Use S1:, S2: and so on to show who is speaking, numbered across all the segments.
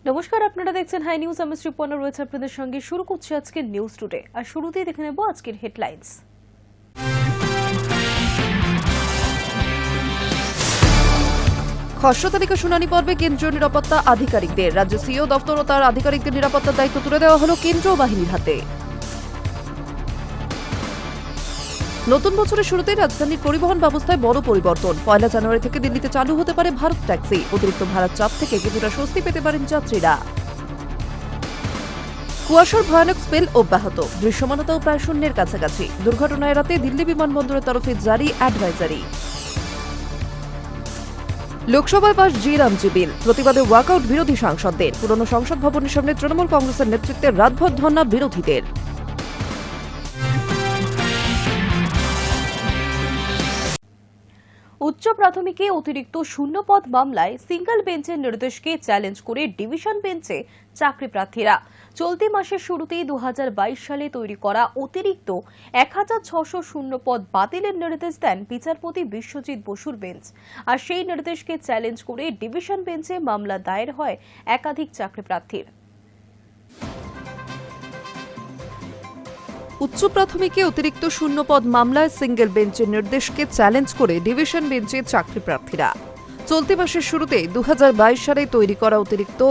S1: নমস্কার, আপনারা দেখছেন হাই নিউজ। আমি শ্রীপর্ণা রয়েছে আপনাদের সঙ্গে। শুরু করছি আজকের নিউজ টুডে। আর শুরুতেই দেখে নেব আজকের হেডলাইন্স।
S2: খসড়া তালিকা শুনানি পর্বে কেন্দ্রীয় নিরাপত্তা আধিকারিকদের, রাজ্য সিইও দপ্তর ও তার আধিকারিকদের নিরাপত্তার দায়িত্ব তুলে দেওয়া হল কেন্দ্রীয় বাহিনীর হাতে। নতুন বছরের শুরুতেই রাজধানীর পরিবহন ব্যবস্থায় বড় পরিবর্তন। 1 জানুয়ারি থেকে দিল্লিতে চালু হতে পারে ভারত ট্যাক্সি। অতিরিক্ত ভাড়ার চাপ থেকে কিছুটা স্বস্তি পেতে পারেন যাত্রীরা। কুয়াশার ভয়ানক স্পেল অব্যাহত, দৃশ্যমানতাও প্রায় শূন্যের কাছাকাছি। দুর্ঘটনা এড়াতে দিল্লি বিমানবন্দরের তরফে জারি অ্যাডভাইজারি। লোকসভায় পাস জি-রামজি বিল, প্রতিবাদে ওয়াকআউট বিরোধী সাংসদদের। পুরনো সংসদ ভবনের সামনে তৃণমূল কংগ্রেসের নেতৃত্বে রাতভর ধর্ণা বিরোধীদের।
S1: উচ্চ প্রাথমিকে অতিরিক্ত শূন্যপদ মামলায় সিঙ্গল বেঞ্চের নির্দেশকে চ্যালেঞ্জ করে ডিভিশন বেঞ্চে চাকরি প্রার্থীরা চলতি মাসের শুরুতেই 2022 সালে তৈরি করা অতিরিক্ত 1600 শূন্যপদ বাতিলের নির্দেশ দেন বিচারপতি বিশ্বজিৎ বসুর বেঞ্চ। আর সেই নির্দেশকে চ্যালেঞ্জ করে ডিভিশন বেঞ্চে মামলা দায়ের হয় একাধিক চাকরি প্রার্থীর।
S2: উচ্চ প্রাথমিকে অতিরিক্ত শূন্যপদ মামলায় সিঙ্গল বেঞ্চের নির্দেশকে চ্যালেঞ্জ করে ডিভিশন বেঞ্চে চাকরি প্রার্থীরা চলতি মাসের শুরুতে 2022 সালে তৈরি করা অতিরিক্ত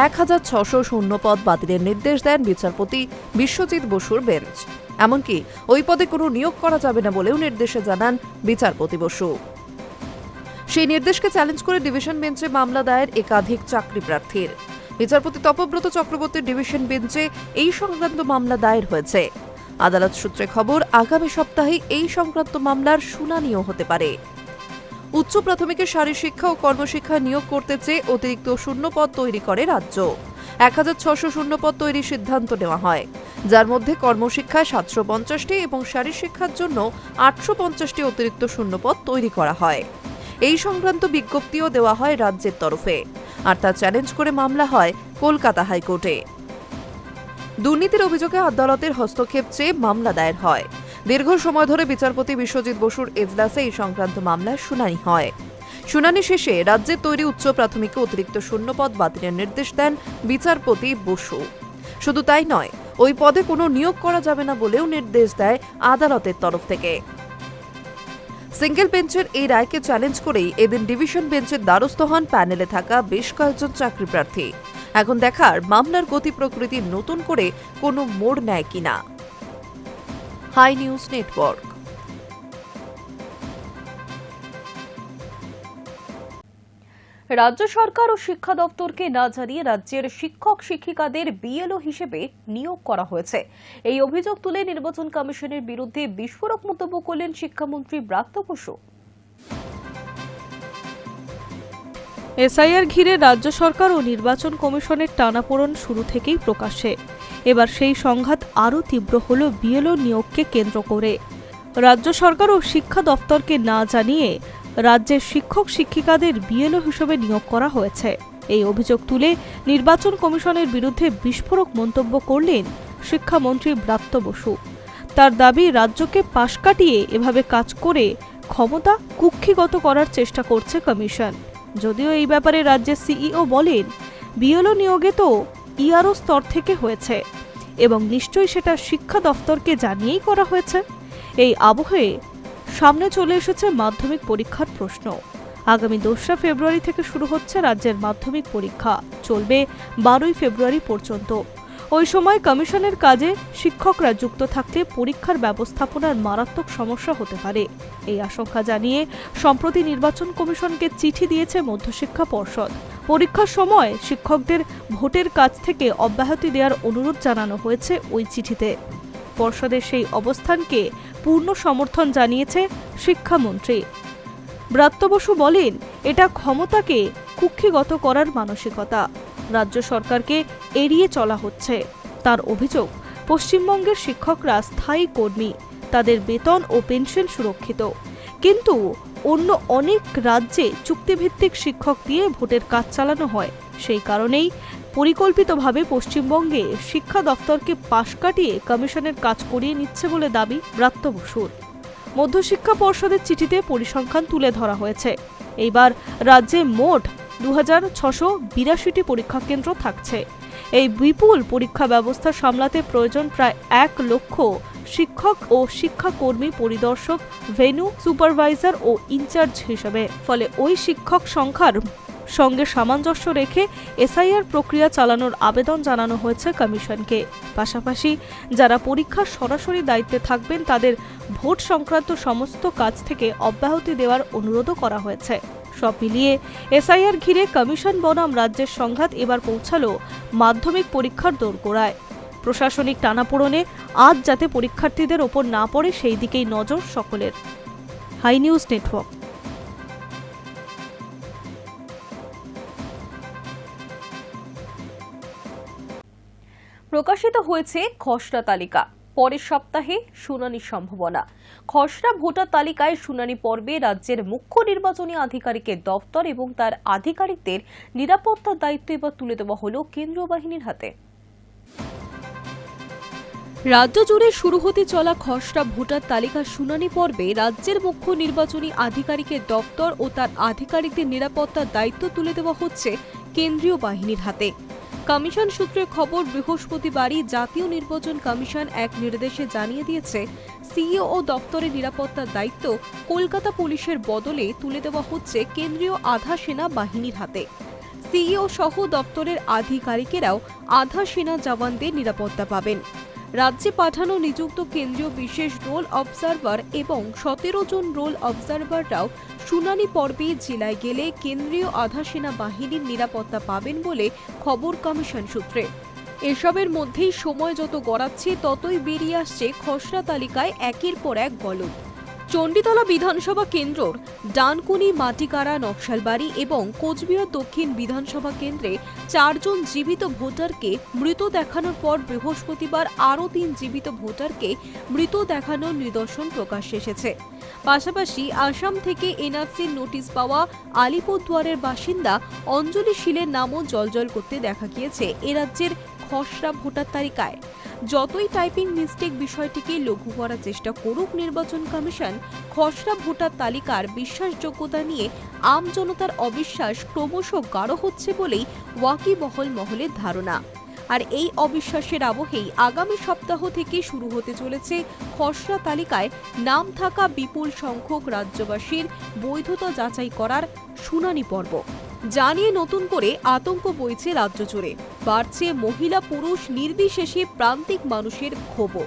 S2: 1600 শূন্যপদ বাতিলের নির্দেশ দেন বিচারপতি বিশ্বজিৎ বসুর বেঞ্চ। এমনকি ওই পদে কোনো নিয়োগ করা যাবে না বলেও নির্দেশে জানান বিচারপতি বসু। সেই নির্দেশকে চ্যালেঞ্জ করে ডিভিশন বেঞ্চে মামলা দায়ের একাধিক চাকরি প্রার্থীর। বিচারপতি তপব্রত চক্রবর্তীর ডিভিশন বেঞ্চে এই সংক্রান্ত মামলা দায়ের হয়েছে। আদালত সূত্রে খবর, আগামী সপ্তাহে এই সংক্রান্ত মামলার শুনানিও হতে পারে। উচ্চ প্রাথমিকে শারীরশিক্ষা ও কর্মশিক্ষা নিয়োগ করতে চেয়ে অতিরিক্ত শূন্যপদ তৈরি করে রাজ্য। 1600 শূন্যপদ তৈরির সিদ্ধান্ত নেওয়া হয়, যার মধ্যে কর্মশিক্ষায় 750টি এবং শারীরশিক্ষার জন্য 850টি অতিরিক্ত শূন্যপদ তৈরি করা হয়। এই সংক্রান্ত বিজ্ঞপ্তিও দেওয়া হয় রাজ্যের তরফে, আর তা চ্যালেঞ্জ করে মামলা হয় কলকাতা হাইকোর্টে। দুর্নীতির অভিযোগে আদালতের হস্তক্ষেপ চেয়ে মামলা দায়ের হয়। দীর্ঘ সময় ধরে বিচারপতি বিশ্বজিৎ বসুর এজলাসে এই সংক্রান্ত মামলার শুনানি হয়। শুনানি শেষে রাজ্যের তৈরি উচ্চ প্রাথমিকে অতিরিক্ত শূন্যপদ বাতিলের নির্দেশ দেন বিচারপতি বসু। শুধু তাই নয়, ওই পদে কোনো নিয়োগ করা যাবে না বলেও নির্দেশ দেয় আদালতের তরফ থেকে। সিঙ্গল বেঞ্চের এই রায়কে চ্যালেঞ্জ করেই এদিন ডিভিশন বেঞ্চের দ্বারস্থ হন প্যানেলে থাকা বেশ কয়েকজন চাকরি প্রার্থী। এখন দেখার মামলার গতি প্রকৃতি নতুন করে কোনো মোড় নেয় কিনা। Hi news Network.
S1: রাজ্য সরকার ও শিক্ষা দপ্তরকে না জানিয়ে রাজ্যের শিক্ষক শিক্ষিকাদের বিএলও হিসেবে নিয়োগ করা হয়েছে। এই অভিযোগ তুলে নির্বাচন কমিশনের বিরুদ্ধে বিস্ফোরক মন্তব্য করলেন শিক্ষামন্ত্রী ব্রাত্য বসু।
S3: এসআইআর ঘিরে রাজ্য সরকার ও নির্বাচন কমিশনের টানাপোড়েন শুরু থেকেই প্রকাশ্যে। এবার সেই সংঘাত আরও তীব্র হল বিএলও নিয়োগকে কেন্দ্র করে। রাজ্য সরকার ও শিক্ষা দপ্তরকে না জানিয়ে রাজ্যের শিক্ষক শিক্ষিকাদের বিএলও হিসেবে নিয়োগ করা হয়েছে। এই অভিযোগ তুলে নির্বাচন কমিশনের বিরুদ্ধে বিস্ফোরক মন্তব্য করলেন শিক্ষামন্ত্রী ব্রাত্য বসু। তার দাবি, রাজ্যকে পাশ কাটিয়ে এভাবে কাজ করে ক্ষমতা কুক্ষিগত করার চেষ্টা করছে কমিশন। যদিও এই ব্যাপারে রাজ্যের সিইও বলেন, বিএলও নিয়োগে তো ইআরও স্তর থেকে হয়েছে এবং নিশ্চয়ই সেটা শিক্ষা দফতরকে জানিয়েই করা হয়েছে। এই আবহে সামনে চলে এসেছে মাধ্যমিক পরীক্ষার প্রশ্ন। আগামী 2 ফেব্রুয়ারি থেকে শুরু হচ্ছে রাজ্যের মাধ্যমিক পরীক্ষা, চলবে 12 ফেব্রুয়ারি পর্যন্ত। ওই সময় কমিশনের কাজে শিক্ষকরা যুক্ত থাকলে পরীক্ষার ব্যবস্থাপনার মারাত্মক সমস্যা হতে পারে। এই আশঙ্কা জানিয়ে সম্প্রতি নির্বাচন কমিশনকে চিঠি দিয়েছে মধ্যশিক্ষা পর্ষদ। পরীক্ষার সময় শিক্ষকদের ভোটের কাজ থেকে অব্যাহতি দেওয়ার অনুরোধ জানানো হয়েছে ওই চিঠিতে। পর্ষদের সেই অবস্থানকে পূর্ণ সমর্থন জানিয়েছে শিক্ষামন্ত্রী ব্রাত্য বসু। বলেন, এটা ক্ষমতাকে কুক্ষিগত করার মানসিকতা, রাজ্য সরকারকে এড়িয়ে চলা হচ্ছে। তার অভিযোগ, পশ্চিমবঙ্গের শিক্ষকরা স্থায়ী কর্মী, তাদের বেতন ও পেনশন সুরক্ষিত, কিন্তু অন্য অনেক রাজ্যে চুক্তিভিত্তিক শিক্ষক দিয়ে ভোটের কাজ চালানো হয়। সেই কারণেই পরিকল্পিতভাবে পশ্চিমবঙ্গে শিক্ষা দফতরকে পাশ কাটিয়ে কমিশনের কাজ করিয়ে নিচ্ছে বলে দাবি ব্রাত্য বসুর। মধ্যশিক্ষা পর্ষদের চিঠিতে পরিসংখ্যান তুলে ধরা হয়েছে। এইবার রাজ্যে মোট 2682টি পরীক্ষা কেন্দ্র থাকছে। এই বিপুল পরীক্ষা ব্যবস্থা সামলাতে প্রয়োজন প্রায় 1 লক্ষ শিক্ষক ও শিক্ষাকর্মী, পরিদর্শক, ভেন্যু সুপারভাইজার ও ইনচার্জ হিসেবে। ফলে ওই শিক্ষক সংখ্যার সঙ্গে সামঞ্জস্য রেখে এসআইআর প্রক্রিয়া চালানোর আবেদন জানানো হয়েছে কমিশনকে। পাশাপাশি যারা পরীক্ষার সরাসরি দায়িত্বে থাকবেন তাদের ভোট সংক্রান্ত সমস্ত কাজ থেকে অব্যাহতি দেওয়ার অনুরোধও করা হয়েছে। সব মিলিয়ে এসআইআর ঘিরে কমিশন বনাম রাজ্যের সংঘাত এবার পৌঁছালো মাধ্যমিক পরীক্ষার দোরগোড়ায়। প্রশাসনিক টানাপোড়েনে আজ যাতে পরীক্ষার্থীদের ওপর না পড়ে সেই দিকেই নজর সকলের। Hi news Network.
S1: প্রকাশিত হয়েছে খসড়া তালিকা, পরের সপ্তাহে শুনানির সম্ভাবনা। খসড়া ভোটার তালিকায় শুনানি পর্বে রাজ্যের মুখ্য নির্বাচনী আধিকারিকের দফতর এবং তার আধিকারিকদের নিরাপত্তার দায়িত্ব এবার তুলে দেওয়া হলো কেন্দ্রীয় বাহিনীর হাতে। রাজ্য জুড়ে শুরু হতে চলা খসড়া ভোটার তালিকার শুনানি পর্বে রাজ্যের মুখ্য নির্বাচনী আধিকারিকের দফতর ও তার আধিকারিকদের নিরাপত্তার দায়িত্ব তুলে দেওয়া হচ্ছে কেন্দ্রীয় বাহিনীর হাতে। কমিশন সূত্রের খবর, বৃহস্পতিবারই জাতীয় নির্বাচন কমিশন এক নির্দেশে জানিয়ে দিয়েছে সিইও ও দপ্তরের নিরাপত্তার দায়িত্ব কলকাতা পুলিশের বদলে তুলে দেওয়া হচ্ছে কেন্দ্রীয় আধা সেনা বাহিনীর হাতে। সিইও সহ দপ্তরের আধিকারিকেরাও আধা সেনা জওয়ানদের নিরাপত্তা পাবেন। রাজ্যে পাঠানো নিযুক্ত কেন্দ্রীয় বিশেষ রোল অবজারভার এবং 17 জন রোল অবজারভাররাও শুনানি পর্বে জেলায় গেলে কেন্দ্রীয় আধা সেনা বাহিনীর নিরাপত্তা পাবেন বলে খবর কমিশন সূত্রে। এসবের মধ্যেই সময় যত গড়াচ্ছে ততই বেরিয়ে আসছে খসড়া তালিকায় একের পর এক গলদ। চণ্ডীতলা বিধানসভা কেন্দ্রর ডানকুনি, মাটিকাড়া, নকশালবাড়ি এবং কোচবিহার দক্ষিণ বিধানসভা কেন্দ্রে 4 জন জীবিত ভোটারকে মৃত দেখানোর পর বৃহস্পতিবার আরও 3 জীবিত ভোটারকে মৃত দেখানোর নিদর্শন প্রকাশ্যে এসেছে। পাশাপাশি আসাম থেকে এনআরসির নোটিশ পাওয়া আলিপুরদুয়ারের বাসিন্দা অঞ্জলি শীলের নামও জলজল করতে দেখা গিয়েছে এ রাজ্যের খসড়া ভোটার তালিকায়। যতই টাইপিং মিস্টেক বিষয়টিকে লঘু করার চেষ্টা করুক নির্বাচন কমিশন, খসড়া ভোটার তালিকার বিশ্বাসযোগ্যতা নিয়ে আম জনতার অবিশ্বাস ক্রমশ গাঢ় হচ্ছে বলেই ওয়াকিবহল মহলের ধারণা। আর এই অবিশ্বাসের আবহেই আগামী সপ্তাহ থেকে শুরু হতে চলেছে খসড়া তালিকায় নাম থাকা বিপুল সংখ্যক রাজ্যবাসীর বৈধতা যাচাই করার শুনানি পর্ব, যা নিয়ে নতুন করে আতঙ্ক বইছে রাজ্য জুড়ে। বাড়ছে মহিলা পুরুষ নির্বিশেষে প্রান্তিক মানুষের ক্ষোভও।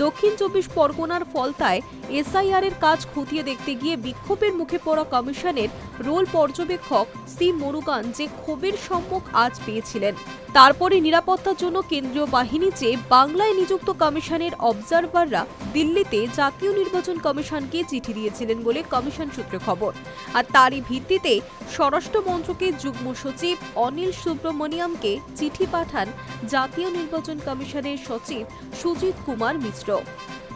S1: দক্ষিণ 24 পরগনার ফলতায় এসআইআর এর কাজ খতিয়ে দেখতে গিয়ে বিক্ষোভের মুখে পড়া কমিশনের রোল পর্যবেক্ষক সি মুরুগান যে ক্ষোভের সম্মুখ আজ পেয়েছিলেন। তারপরে নিরাপত্তার জন্য কেন্দ্রীয় বাহিনী চেয়ে বাংলায় নিযুক্ত কমিশনের অবজারভাররা দিল্লিতে জাতীয় নির্বাচন কমিশনকে চিঠি দিয়েছিলেন বলে কমিশন সূত্রে খবর। আর তারই ভিত্তিতে স্বরাষ্ট্র মন্ত্রকের যুগ্ম সচিব অনিল সুব্রমণিয়ামকে চিঠি পাঠান জাতীয় নির্বাচন কমিশনের সচিব সুজিত কুমার মিশ্র।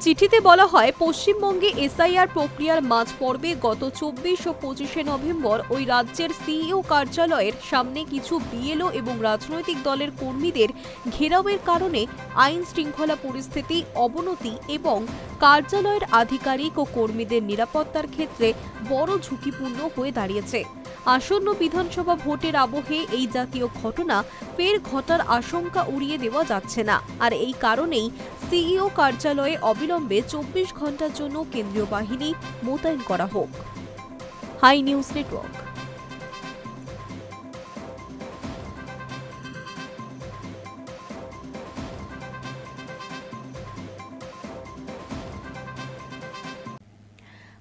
S1: চিঠিতে বলা হয়, পশ্চিমবঙ্গে এসআইআর প্রক্রিয়ার মাঝ পর্বে গত 24 ও 25 নভেম্বর ওই রাজ্যের সিইও কার্যালয়ের সামনে কিছু বিএলও এবং রাজনৈতিক দলের কর্মীদের ঘেরাওয়ের কারণে আইন শৃঙ্খলা পরিস্থিতি অবনতি এবং কার্যালয়ের আধিকারিক ও কর্মীদের নিরাপত্তার ক্ষেত্রে বড় ঝুঁকিপূর্ণ হয়ে দাঁড়িয়েছে। আসন্ন বিধানসভা ভোটের আবহে এই জাতীয় ঘটনা ফের ঘটার আশঙ্কা উড়িয়ে দেওয়া যাচ্ছে না। আর এই কারণেই সিইও কার্যালয়ে অবিলম্বে 24 ঘন্টার জন্য কেন্দ্রীয় বাহিনী মোতায়েন করা হোক। High news network.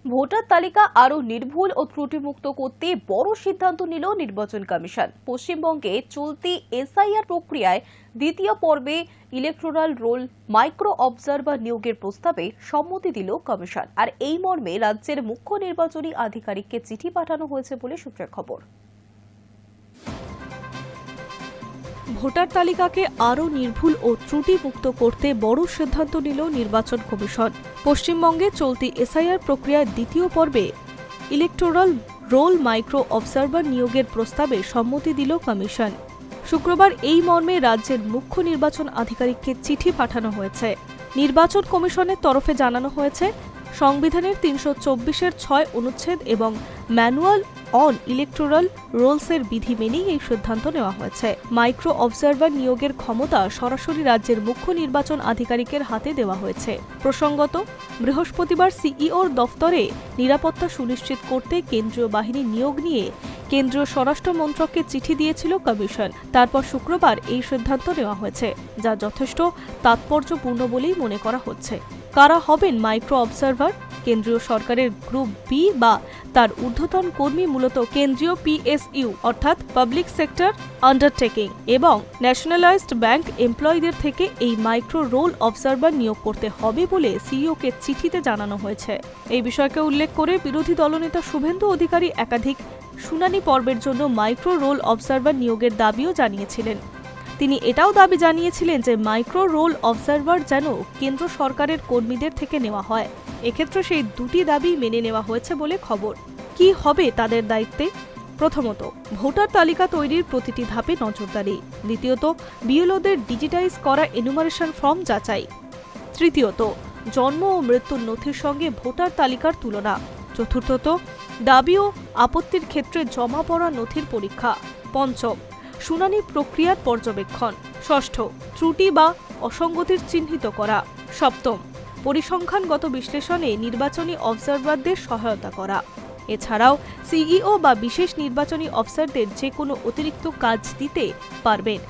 S1: ভোটার তালিকা আরও নির্ভুল ও ত্রুটিমুক্ত করতে বড় সিদ্ধান্ত নিল নির্বাচন কমিশন। পশ্চিমবঙ্গে চলতি এসআইআর প্রক্রিয়ায় দ্বিতীয় পর্বে ইলেকটোরাল রোল মাইক্রো অবজারভার নিয়োগের প্রস্তাবে সম্মতি দিল কমিশন। আর এই মর্মে রাজ্যের মুখ্য নির্বাচনী আধিকারিককে চিঠি পাঠানো হয়েছে বলে সূত্রের খবর।
S3: ভোটার তালিকাকে আরও নির্ভুল ও ত্রুটিমুক্ত করতে বড় সিদ্ধান্ত নিল নির্বাচন কমিশন। পশ্চিমবঙ্গে চলতি এসআইআর প্রক্রিয়ার দ্বিতীয় পর্বে ইলেকটোরাল রোল মাইক্রো অবজারভার নিয়োগের প্রস্তাবে সম্মতি দিল কমিশন। শুক্রবার এই মর্মে রাজ্যের মুখ্য নির্বাচন আধিকারিককে চিঠি পাঠানো হয়েছে। নির্বাচন কমিশনের তরফে জানানো হয়েছে, সংবিধানের 324-এর 6 অনুচ্ছেদ এবং ম্যানুয়াল অন ইলেকটোরাল রোলসের বিধি মেনেই এই সিদ্ধান্ত নেওয়া হয়েছে। মাইক্রো অবজারভার নিয়োগের ক্ষমতা সরাসরি রাজ্যের মুখ্য নির্বাচন আধিকারিকের হাতে দেওয়া হয়েছে। প্রসঙ্গত, বৃহস্পতিবার সিইওর দফতরে নিরাপত্তা সুনিশ্চিত করতে কেন্দ্রীয় বাহিনী নিয়োগ নিয়ে কেন্দ্রীয় স্বরাষ্ট্র মন্ত্রককে চিঠি দিয়েছিল কমিশন। তারপর শুক্রবার এই সিদ্ধান্ত নেওয়া হয়েছে, যা যথেষ্ট তাৎপর্যপূর্ণ বলেই মনে করা হচ্ছে। কারা হবেন মাইক্রো অবজারভার? কেন্দ্রীয় সরকারের গ্রুপ বি বা তার ঊর্ধ্বতন কর্মী, মূলত কেন্দ্রীয় পিএসইউ অর্থাৎ পাবলিক সেক্টর আন্ডারটেকিং এবং ন্যাশনালাইজড ব্যাংক এমপ্লয়ীদের থেকে এই মাইক্রো রোল অবজারভার নিয়োগ করতে হবে বলে সিইওকে চিঠিতে জানানো হয়েছে। এই বিষয়কে উল্লেখ করে বিরোধী দলনেতা শুভেন্দু অধিকারী একাধিক শুনানি পর্বের জন্য মাইক্রো রোল অবজারভার নিয়োগের দাবিও জানিয়েছিলেন। তিনি এটাও দাবি জানিয়েছিলেন যে মাইক্রো রোল অবজারভার যেন কেন্দ্র সরকারের কর্মীদের থেকে নেওয়া হয়। এক্ষেত্রে সেই দুটি দাবি মেনে নেওয়া হয়েছে বলে খবর। কি হবে তাদের দায়িত্বে? প্রথমত, ভোটার তালিকা তৈরির প্রতিটি ধাপে নজরদারি। দ্বিতীয়ত, বিএলওদের ডিজিটাইজ করা এনুমারেশন ফর্ম যাচাই। তৃতীয়ত, জন্ম ও মৃত্যুর নথির সঙ্গে ভোটার তালিকার তুলনা। চতুর্থত, দাবি ও আপত্তির ক্ষেত্রে জমা পড়া নথির পরীক্ষা। পঞ্চম, শুনানি প্রক্রিয়ার পর্যবেক্ষণ। ষষ্ঠ, ত্রুটি বা অসঙ্গতির চিহ্নিত করা। সপ্তম, পরিসংখ্যানগত বিশ্লেষণে নির্বাচনী অবজারভারদের সহায়তা করা। এছাড়াও সিইও বা বিশেষ নির্বাচনী অফিসারদের যে কোনো অতিরিক্ত কাজ দিতে পারবেন।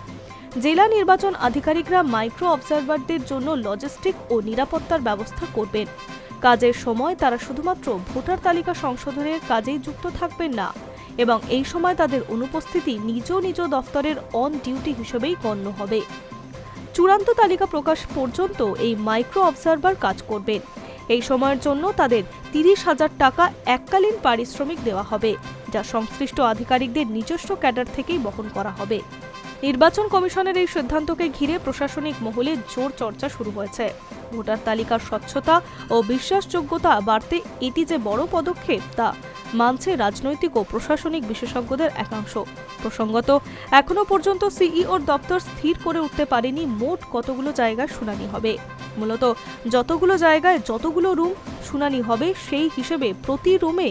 S3: জেলা নির্বাচন আধিকারিকরা মাইক্রো অবজারভারদের জন্য লজিস্টিক ও নিরাপত্তার ব্যবস্থা করবেন। কাজের সময় তারা শুধুমাত্র ভোটার তালিকা সংশোধনের কাজেই যুক্ত থাকবেন না, এবং এই সময় তাদের অনুপস্থিতি নিজ নিজ দফতরের অন ডিউটি হিসেবেই গণ্য হবে। চূড়ান্ত তালিকা প্রকাশ পর্যন্ত এই মাইক্রো অবজারভার কাজ করবেন। এই সময়ের জন্য তাদের 30,000 টাকা এককালীন পারিশ্রমিক দেওয়া হবে, যা সংশ্লিষ্ট আধিকারিকদের নিজস্ব ক্যাডার থেকেই বহন করা হবে। নির্বাচন কমিশনের এই সিদ্ধান্তকে ঘিরে প্রশাসনিক মহলে জোর চর্চা শুরু হয়েছে। ভোটার তালিকার স্বচ্ছতা ও বিশ্বাসযোগ্যতা বাড়তে এটি যে বড় পদক্ষেপ তা মানছে রাজনৈতিক ও প্রশাসনিক বিশেষজ্ঞদের একাংশ। প্রসঙ্গত, এখনো পর্যন্ত সিইওর দপ্তর স্থির করে উঠতে পারেনি মোট কতগুলো জায়গায় শুনানি হবে। মূলত যতগুলো জায়গায় যতগুলো রুম শুনানি হবে, সেই হিসেবে প্রতি রুমে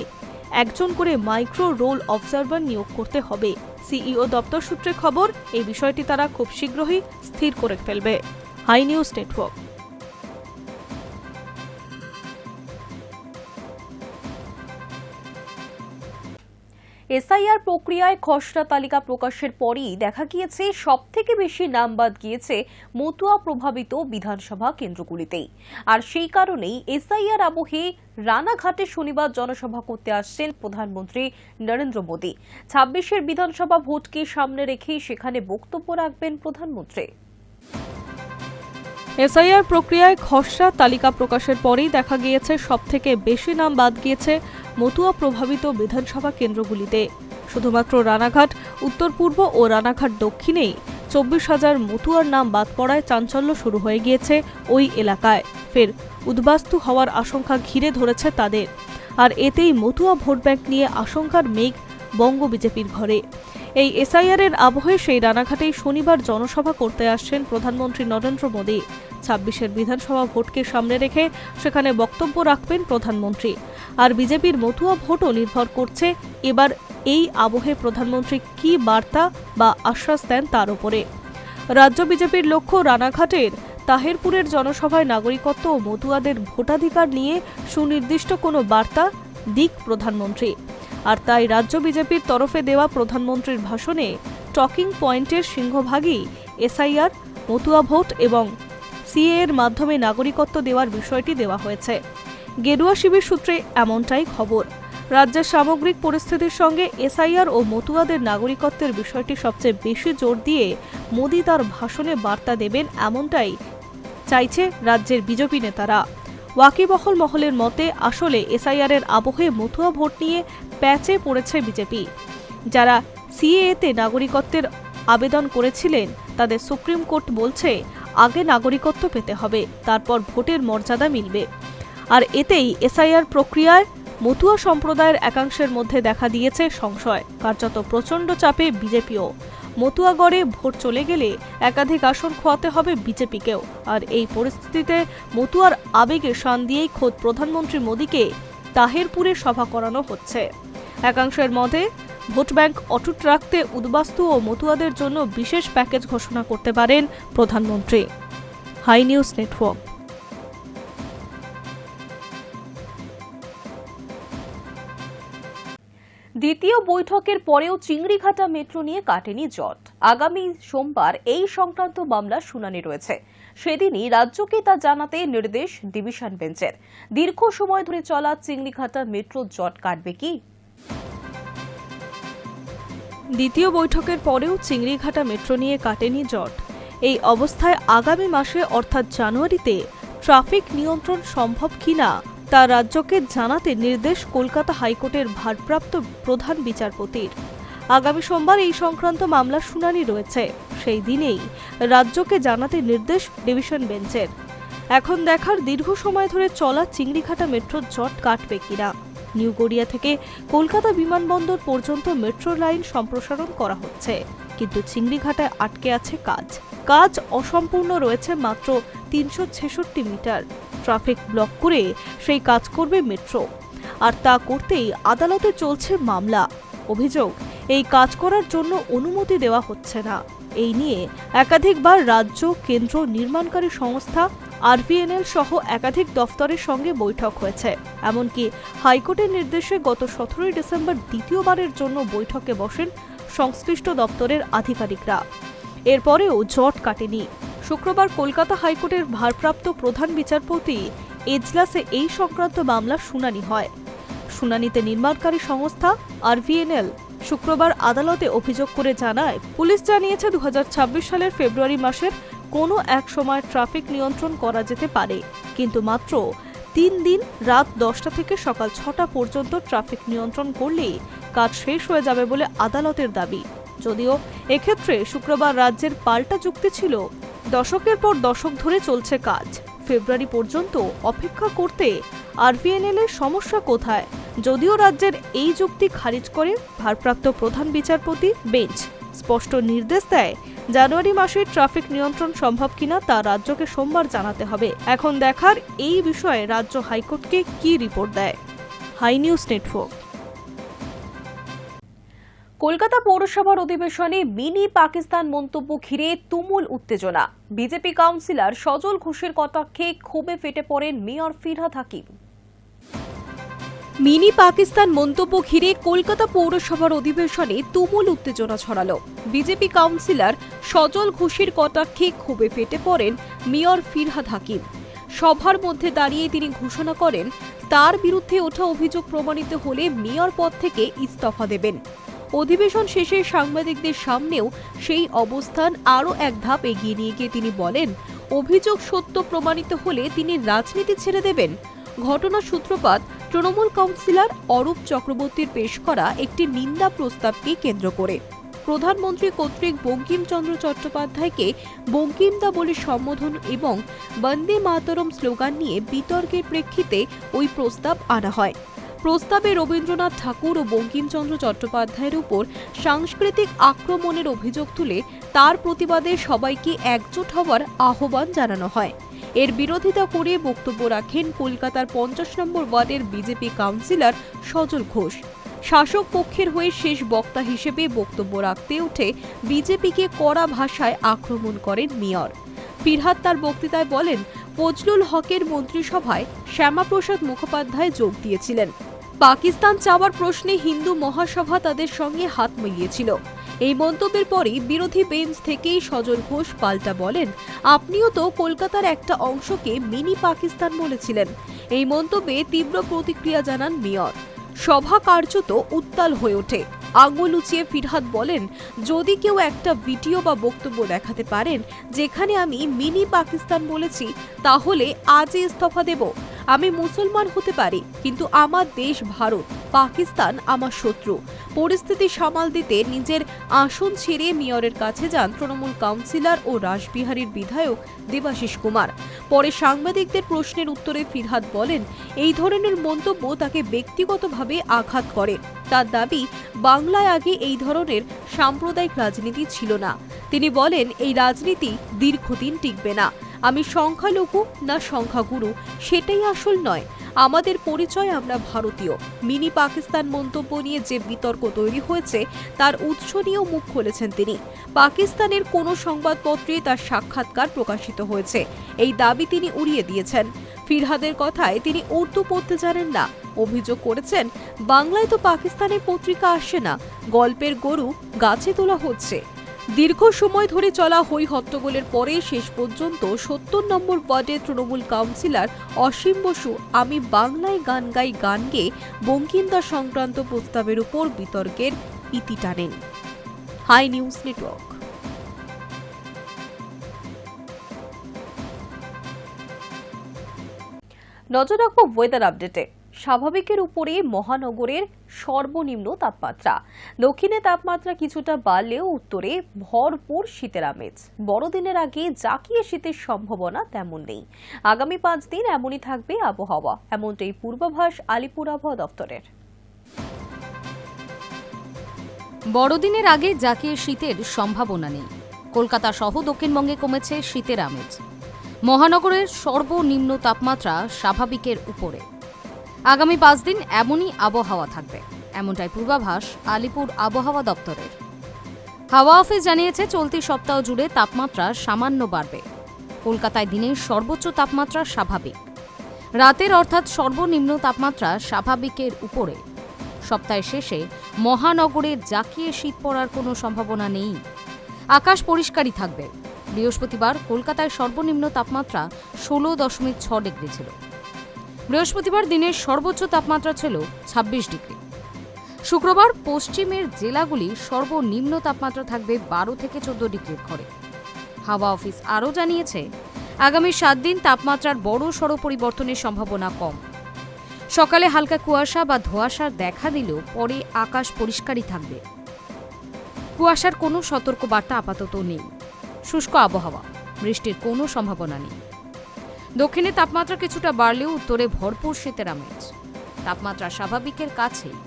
S3: একজন করে মাইক্রো রোল অবজারভার নিয়োগ করতে হবে। সিইও দপ্তর সূত্রে খবর, এই বিষয়টি তারা খুব শীঘ্রই স্থির করে ফেলবে। High news network.
S1: এসআইআর প্রক্রিয়ায় খসড়া তালিকা প্রকাশের পরই দেখা গিয়েছে সবথেকে বেশি নাম বাদ গিয়েছে মতুয়া প্রভাবিত বিধানসভা কেন্দ্রগুলিতেই। আর সেই কারণেই এসআইআর আবহে রানাঘাটে শনিবার জনসভা করতে আসছেন প্রধানমন্ত্রী নরেন্দ্র মোদী। 26-এর বিধানসভা ভোটকে সামনে রেখেই সেখানে বক্তব্য রাখবেন প্রধানমন্ত্রী।
S3: এসআইআর প্রক্রিয়ায় খসড়া তালিকা প্রকাশের পরেই দেখা গিয়েছে সবথেকে বেশি নাম বাদ গিয়েছে মতুয়া প্রভাবিত বিধানসভা কেন্দ্রগুলিতে। শুধুমাত্র রানাঘাট উত্তর পূর্ব ও রানাঘাট দক্ষিণেই 24,000 মতুয়ার নাম বাদ পড়ায় চাঞ্চল্য শুরু হয়ে গিয়েছে ওই এলাকায়। ফের উদ্বাস্তু হওয়ার আশঙ্কা ঘিরে ধরেছে তাদের। আর এতেই মতুয়া ভোট ব্যাংক নিয়ে আশঙ্কার মেঘ বঙ্গ বিজেপির ঘরে। এই এসআইআর-এর আবহে সেই রানাঘাটেই শনিবার জনসভা করতে আসছেন প্রধানমন্ত্রী নরেন্দ্র মোদী। 26-এর বিধানসভা ভোটকে সামনে রেখে সেখানে বক্তব্য রাখবেন প্রধানমন্ত্রী। আর বিজেপির মতুয়া ভোটও নির্ভর করছে এবার এই আবহে প্রধানমন্ত্রী কি বার্তা বা আশ্বাস দেন তার উপরে। রাজ্য বিজেপির লক্ষ্য রানাঘাটের তাহেরপুরের জনসভায় নাগরিকত্ব ও মতুয়াদের ভোটাধিকার নিয়ে সুনির্দিষ্ট কোনো বার্তা দিক প্রধানমন্ত্রী। আর তাই রাজ্য বিজেপির তরফে দেওয়া প্রধানমন্ত্রীর ভাষণে টকিং পয়েন্টের সিংহভাগই এসআইআর, মতুয়া ভোট এবং সিএ এর মাধ্যমে নাগরিকত্ব দেওয়ার বিষয়টি দেওয়া হয়েছে। গেরুয়া শিবির সূত্রে এমনটাই খবর। রাজ্যের সামগ্রিক পরিস্থিতির সঙ্গে এসআইআর ও মতুয়াদের নাগরিকত্বের বিষয়টি সবচেয়ে বেশি জোর দিয়ে মোদী তার ভাষণে বার্তা দেবেন, এমনটাই চাইছে রাজ্যের বিজেপি নেতারা। ওয়াকিবহল মহলের মতে আসলে এসআইআর-এর আবহে মতুয়া ভোট নিয়ে প্যাচে পড়েছে বিজেপি। যারা সিএএতে নাগরিকত্বের আবেদন করেছিলেন তাদের সুপ্রিম কোর্ট বলছে আগে নাগরিকত্ব পেতে হবে, তারপর ভোটের মর্যাদা মিলবে। আর এতেই এসআইআর প্রক্রিয়ায় মতুয়া সম্প্রদায়ের একাংশের মধ্যে দেখা দিয়েছে সংশয়। কার্যত প্রচণ্ড চাপে বিজেপিও। মতুয়াগড়ে ভোট চলে গেলে একাধিক আসন খোয়াতে হবে বিজেপিকেও। আর এই পরিস্থিতিতে মতুয়ার আবেগে শান দিয়েই খোদ প্রধানমন্ত্রী মোদীকে তাহেরপুরে সভা করানো হচ্ছে। একাংশের মতে ভোট ব্যাংক অটুট রাখতে উদ্বাস্তু ও মতুয়াদের জন্য বিশেষ প্যাকেজ ঘোষণা করতে পারেন প্রধানমন্ত্রী। Hi news Network.
S1: দ্বিতীয় বৈঠকের পরেও চিংড়িঘাটা মেট্রো নিয়ে কাটেনি জট। আগামী সোমবার এই সংক্রান্ত মামলার শুনানি রয়েছে। সেদিনই রাজ্যকে তা জানাতে নির্দেশ ডিভিশন বেঞ্চের। দীর্ঘ সময় ধরে চলা চিংড়িঘাটা মেট্রো জট কাটবে কি?
S3: দ্বিতীয় বৈঠকের পরেও চিংড়িঘাটা মেট্রো নিয়ে কাটেনি জট। এই অবস্থায় আগামী মাসে অর্থাৎ জানুয়ারিতে ট্রাফিক নিয়ন্ত্রণ সম্ভব কিনা তা রাজ্যকে জানাতে নির্দেশ কলকাতা হাইকোর্টের ভারপ্রাপ্ত প্রধান বিচারপতির। আগামী সোমবার এই সংক্রান্ত মামলার শুনানি রয়েছে। সেই দিনেই রাজ্যকে জানাতে নির্দেশ ডিভিশন বেঞ্চের। এখন দেখার দীর্ঘ সময় ধরে চলা চিংড়িঘাটা মেট্রো জট কাটবে কিনা। নিউ গড়িয়া থেকে কলকাতা বিমানবন্দর পর্যন্ত মেট্রো লাইন সম্প্রসারণ করা হচ্ছে, কিন্তু চিংড়িঘাটায় আটকে আছে কাজ অসম্পূর্ণ রয়েছে মাত্র 366 মিটার। ট্রাফিক ব্লক করে সেই কাজ করবে মেট্রো, আর তা করতেই আদালতে চলছে মামলা। অভিযোগ, এই কাজ করার জন্য অনুমতি দেওয়া হচ্ছে না। এই নিয়ে একাধিকবার রাজ্য, কেন্দ্র, নির্মাণকারী সংস্থা, RVNL সহ একাধিক দফতরের সঙ্গে বৈঠক হয়েছে। এমনকি হাইকোর্টের নির্দেশে গত 17 ডিসেম্বর দ্বিতীয়বারের জন্য বৈঠকে বসেন সংশ্লিষ্ট দপ্তরের আধিকারিকরা। এরপরেও জট কাটেনি। শুক্রবার কলকাতা হাইকোর্টের ভারপ্রাপ্ত প্রধান বিচারপতি এজলাসে এই সংক্রান্ত মামলার শুনানি হয়। শুনানিতে নির্মাণকারী সংস্থা RVNL শুক্রবার আদালতে অভিযোগ করে জানায়, পুলিশ জানিয়েছে 2026 সালের ফেব্রুয়ারি মাসের কোনো এক সময় ট্রাফিক নিয়ন্ত্রণ করা যেতে পারে, কিন্তু মাত্র 3 দিন রাত 10টা থেকে সকাল 6টা পর্যন্ত ট্রাফিক নিয়ন্ত্রণ করলেই কাজ শেষ হয়ে যাবে বলে আদালতের দাবি। যদিও এক্ষেত্রে শুক্রবার রাজ্যের পাল্টা যুক্তি ছিল, দশকের পর দশক ধরে চলছে কাজ, ফেব্রুয়ারি পর্যন্ত অপেক্ষা করতে RVNL এর সমস্যা কোথায়। যদিও রাজ্যের এই যুক্তি খারিজ করে ভারপ্রাপ্ত প্রধান বিচারপতি বেঞ্চ স্পষ্ট নির্দেশ দেয়, জানুয়ারি মাসে ট্রাফিক নিয়ন্ত্রণ সম্ভব কিনা তা রাজ্যকে সোমবার জানাতে হবে। এখন দেখার এই বিষয়ে রাজ্য হাইকোর্টকে কি রিপোর্ট দেয়। High news network.
S1: কলকাতা পৌরসভার অধিবেশনে মিনি পাকিস্তান মন্তব্য ঘিরে তুমুল উত্তেজনা। বিজেপি কাউন্সিলর সজল ঘোষের কটাক্ষে ক্ষোভে ফেটে পড়েন মেয়র ফিরহাদ হাকিম। মিনি পাকিস্তান মন্তব্য ঘিরে কলকাতা পৌরসভার অধিবেশনে তুমুল উত্তেজনা ছড়ালো। বিজেপি কাউন্সিলর সজল ঘোষের কটাক্ষে ক্ষোভে ফেটে পড়েন মেয়র ফিরহাদ হাকিম। সভার মধ্যে দাঁড়িয়ে তিনি ঘোষণা করেন, তার বিরুদ্ধে ওঠা অভিযোগ প্রমাণিত হলে মেয়র পদ থেকে ইস্তফা দেবেন। অধিবেশন শেষে সাংবাদিকদের সামনেও সেই অবস্থান আরও এক ধাপ এগিয়ে নিয়ে গিয়ে তিনি বলেন, অভিযোগ সত্য প্রমাণিত হলে তিনি রাজনীতি ছেড়ে দেবেন। ঘটনার সূত্রপাত তৃণমূল কাউন্সিলর অরূপ চক্রবর্তীর পেশ করা একটি নিন্দা প্রস্তাবকে কেন্দ্র করে। প্রধানমন্ত্রী কর্তৃক বঙ্কিমচন্দ্র চট্টোপাধ্যায়কে বঙ্কিমদা বলে সম্বোধন এবং বন্দে মাতরম স্লোগান নিয়ে বিতর্কের প্রেক্ষিতে ওই প্রস্তাব আনা হয়। প্রস্তাবে রবীন্দ্রনাথ ঠাকুর ও বঙ্কিমচন্দ্র চট্টোপাধ্যায়ের উপর সাংস্কৃতিক আক্রমণের অভিযোগ তুলে তার প্রতিবাদে সবাইকে একজোট হওয়ার আহ্বান জানানো হয়। এর বিরোধিতা করে বক্তব্য রাখেন কলকাতার 50 নম্বর ওয়ার্ডের বিজেপি কাউন্সিলর সজল ঘোষ। শাসক পক্ষের হয়ে শেষ বক্তা হিসেবে বক্তব্য রাখতে উঠে বিজেপিকে কড়া ভাষায় আক্রমণ করেন মেয়র ফিরহাদ। তার বক্তৃতায় বলেন, ফজলুল হকের মন্ত্রিসভায় শ্যামাপ্রসাদ মুখোপাধ্যায় যোগ দিয়েছিলেন। পাকিস্তান চাওয়ার প্রশ্নে হিন্দু মহাসভা তাদের সঙ্গে হাত মিলিয়েছিল। এই মন্তব্যের পরই বিরোধী বেঞ্চ থেকেই সজল ঘোষ পাল্টা বলেন, আপনিও তো কলকাতার একটা অংশকে মিনি পাকিস্তান বলেছিলেন। এই মন্তব্যে তীব্র প্রতিক্রিয়া জানান মেয়র। সভা কার্যত উত্তাল হয়ে ওঠে। আঙুল উঁচিয়ে ফিরহাদ বলেন, যদি কেউ একটা ভিডিও বা বক্তব্য দেখাতে পারেন যেখানে আমি মিনি পাকিস্তান বলেছি, তাহলে আজই ইস্তফা দেব। আমি মুসলমান হতে পারি, কিন্তু আমার দেশ ভারত, পাকিস্তান আমার শত্রু। পরিস্থিতি সামাল দিতে নিজের আসন ছেড়ে মেয়রের কাছে যান তৃণমূল কাউন্সিলর ও রাসবিহারীর বিধায়ক দেবাশিস কুমার। পরে সাংবাদিকদের প্রশ্নের উত্তরে ফিরহাদ বলেন, এই ধরনের মন্তব্য তাকে ব্যক্তিগতভাবে আঘাত করে। তার দাবি, বাংলায় আগে এই ধরনের সাম্প্রদায়িক রাজনীতি ছিল না। তিনি বলেন, এই রাজনীতি দীর্ঘদিন টিকবে না। আমি সংখ্যালঘু না সংখ্যাগুরু সেটাই আসল নয়,
S3: আমাদের পরিচয় আমরা ভারতীয়। মিনি পাকিস্তান মন্তব্য নিয়ে যে বিতর্ক তৈরি হয়েছে তার উৎস নিয়েও মুখ খুলেছেন তিনি। পাকিস্তানের কোনো সংবাদপত্রে তার সাক্ষাৎকার প্রকাশিত হয়েছে, এই দাবি তিনি উড়িয়ে দিয়েছেন। ফিরহাদের কথায় তিনি উর্দু পড়তে জানেন না। অভিযোগ করেছেন, বাংলায় তো পাকিস্তানের পত্রিকা আসে না, গল্পের গরু গাছে তোলা হচ্ছে। দীর্ঘ সময় ধরে চলা হই হট্টগোলের পরে শেষ পর্যন্ত ৭০ নম্বর ওয়ার্ডের তৃণমূল কাউন্সিলর অসীম বসু আমি বাংলায় গান গাই গান গেয়ে বঙ্কিমদা সংক্রান্ত প্রস্তাবের উপর বিতর্কের ইতি টানেন। Hi news network.
S1: নজর রাখবো ওয়েদার আপডেটে। স্বাভাবিকের উপরে মহানগরের সর্বনিম্ন তাপমাত্রা। দক্ষিণে তাপমাত্রা কিছুটা বাড়লেও উত্তরে ভরপুর শীতের আমেজ। বড়দিনের আগে জাঁকিয়ে শীতের সম্ভাবনা তেমন নেই। আগামী 5 দিন এমনই থাকবে আবহাওয়া, এমনটাই পূর্বাভাস আলিপুর আবহাওয়া দপ্তরের।
S4: বড়দিনের আগে জাঁকিয়ে শীতের সম্ভাবনা নেই। কলকাতা সহ দক্ষিণবঙ্গে কমেছে শীতের আমেজ। মহানগরের সর্বনিম্ন তাপমাত্রা স্বাভাবিকের উপরে। আগামী 5 দিন এমনই আবহাওয়া থাকবে, এমনটাই পূর্বাভাস আলিপুর আবহাওয়া দপ্তরের। হাওয়া অফিস জানিয়েছে চলতি সপ্তাহ জুড়ে তাপমাত্রা সামান্য বাড়বে। কলকাতায় দিনের সর্বোচ্চ তাপমাত্রা স্বাভাবিক, রাতের অর্থাৎ সর্বনিম্ন তাপমাত্রা স্বাভাবিকের উপরে। সপ্তাহের শেষে মহানগরে জাঁকিয়ে শীত পড়ার কোনো সম্ভাবনা নেই। আকাশ পরিষ্কারই থাকবে। বৃহস্পতিবার কলকাতায় সর্বনিম্ন তাপমাত্রা 16.6 ডিগ্রি ছিল। বৃহস্পতিবার দিনের সর্বোচ্চ তাপমাত্রা ছিল 26 ডিগ্রি। শুক্রবার পশ্চিমের জেলাগুলি সর্বনিম্ন তাপমাত্রা থাকবে 12 থেকে 14 ডিগ্রির ঘরে। হাওয়া অফিস আরও জানিয়েছে আগামী 7 দিন তাপমাত্রার বড় সড় পরিবর্তনের সম্ভাবনা কম। সকালে হালকা কুয়াশা বা ধোঁয়াশার দেখা দিলেও পরে আকাশ পরিষ্কারই থাকবে। কুয়াশার কোনো সতর্কবার্তা আপাতত নেই। শুষ্ক আবহাওয়া, বৃষ্টির কোনো সম্ভাবনা নেই। দক্ষিণে তাপমাত্রা কিছুটা বাড়লেও উত্তরে ভরপুর শীতের আমেজ। তাপমাত্রা স্বাভাবিকের কাছেই।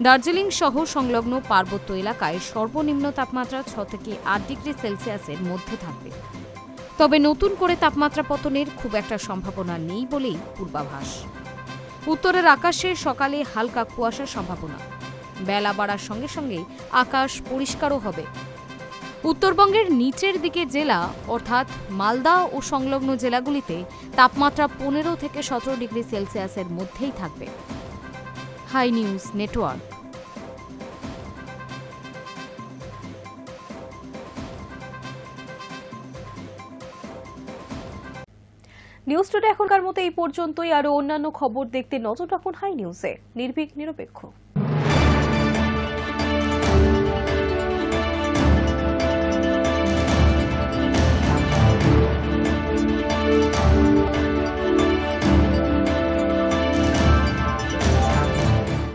S4: দার্জিলিং সহ সংলগ্ন পার্বত্য এলাকায় সর্বনিম্ন তাপমাত্রা 6 থেকে 8 ডিগ্রি সেলসিয়াসের মধ্যে থাকবে। তবে নতুন করে তাপমাত্রা পতনের খুব একটা সম্ভাবনা নেই বলেই পূর্বাভাস। উত্তরের আকাশে সকালে হালকা কুয়াশার সম্ভাবনা। বেলা বাড়ার সঙ্গে সঙ্গে আকাশ পরিষ্কারও হবে। উত্তরবঙ্গের নিচের দিকে জেলা অর্থাৎ মালদা ও সংলগ্ন জেলাগুলিতে তাপমাত্রা 15 থেকে 17 ডিগ্রি সেলসিয়াসের মধ্যেই থাকবে। Hi news Network.
S1: News today এখনকার মতো এই পর্যন্তই। আরো অন্যান্য খবর দেখতে নজর রাখুন হাই নিউজে। নির্ভীক, নিরপেক্ষ।